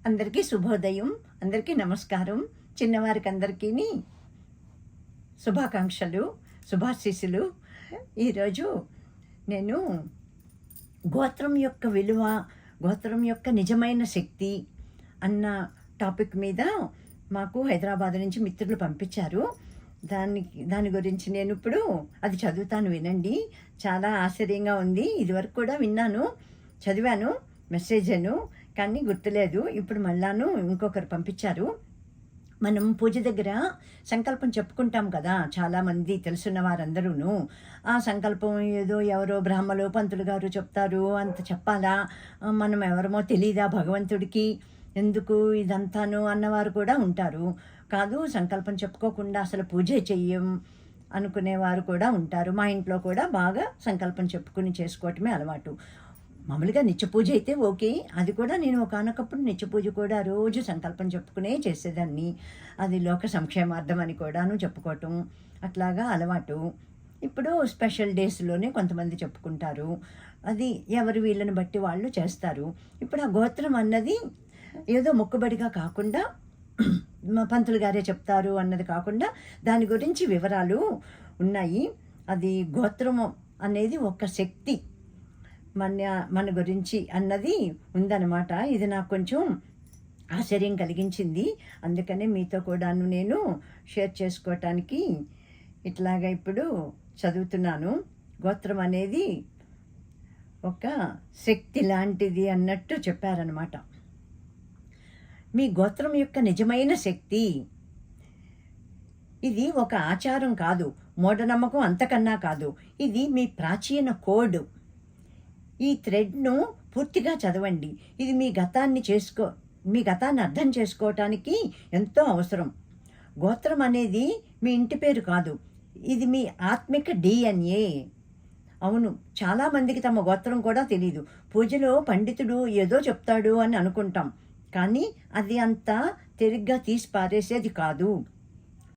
అందరికీ శుభోదయం, అందరికీ నమస్కారం. చిన్నవారికి అందరికీ శుభాకాంక్షలు, శుభాశీస్సులు. ఈరోజు నేను గోత్రం యొక్క విలువ, గోత్రం యొక్క నిజమైన శక్తి అన్న టాపిక్ మీద మాకు హైదరాబాద్ నుంచి మిత్రులు పంపించారు. దాని గురించి నేను ఇప్పుడు అది చదువుతాను, వినండి. చాలా ఆశ్చర్యంగా ఉంది. ఇదివరకు కూడా విన్నాను, చదివాను, మెసేజ్ కానీ గుర్తులేదు. ఇప్పుడు మళ్ళాను ఇంకొకరు పంపించారు. మనం పూజ దగ్గర సంకల్పం చెప్పుకుంటాం కదా, చాలామంది తెలుసున్న వారందరూ. ఆ సంకల్పం ఏదో ఎవరో బ్రాహ్మలు పంతులు గారు చెప్తారు, అంత చెప్పాలా, మనం ఎవరమో తెలీదా భగవంతుడికి, ఎందుకు ఇదంతాను అన్నవారు కూడా ఉంటారు. కాదు, సంకల్పం చెప్పుకోకుండా అసలు పూజ చెయ్యం అనుకునేవారు కూడా ఉంటారు. మా ఇంట్లో కూడా బాగా సంకల్పం చెప్పుకుని చేసుకోవటమే అలవాటు. మామూలుగా నిత్య పూజ అయితే ఓకే, అది కూడా నేను ఒకానొకప్పుడు నిత్య పూజ కూడా రోజు సంకల్పం చెప్పుకునే చేసేదాన్ని. అది లోక సంక్షేమార్థం అని కూడాను చెప్పుకోవటం, అట్లాగా అలవాటు. ఇప్పుడు స్పెషల్ డేస్లోనే కొంతమంది చెప్పుకుంటారు. అది ఎవరు వీళ్ళని బట్టి వాళ్ళు చేస్తారు. ఇప్పుడు ఆ గోత్రం అన్నది ఏదో మొక్కుబడిగా కాకుండా పంతులు గారే చెప్తారు అన్నది కాకుండా దాని గురించి వివరాలు ఉన్నాయి. అది గోత్రము అనేది ఒక శక్తి మన గురించి అన్నది ఉందన్నమాట. ఇది నాకు కొంచెం ఆశ్చర్యం కలిగించింది. అందుకనే మీతో కూడాను నేను షేర్ చేసుకోవటానికి ఇట్లాగా ఇప్పుడు చదువుతున్నాను. గోత్రం అనేది ఒక శక్తి లాంటిది అన్నట్టు చెప్పారనమాట. మీ గోత్రం యొక్క నిజమైన శక్తి ఇది ఒక ఆచారం కాదు, మూఢనమ్మకం అంతకన్నా కాదు. ఇది మీ ప్రాచీన కోడ్. ఈ థ్రెడ్ను పూర్తిగా చదవండి. ఇది మీ గతాన్ని అర్థం చేసుకోవటానికి ఎంతో అవసరం. గోత్రం అనేది మీ ఇంటి పేరు కాదు, ఇది మీ ఆత్మిక DNA. అవును, చాలామందికి తమ గోత్రం కూడా తెలియదు. పూజలో పండితుడు ఏదో చెప్తాడు అని అనుకుంటాం, కానీ అది అంత తేలిగ్గా తీసి పారేసేది కాదు.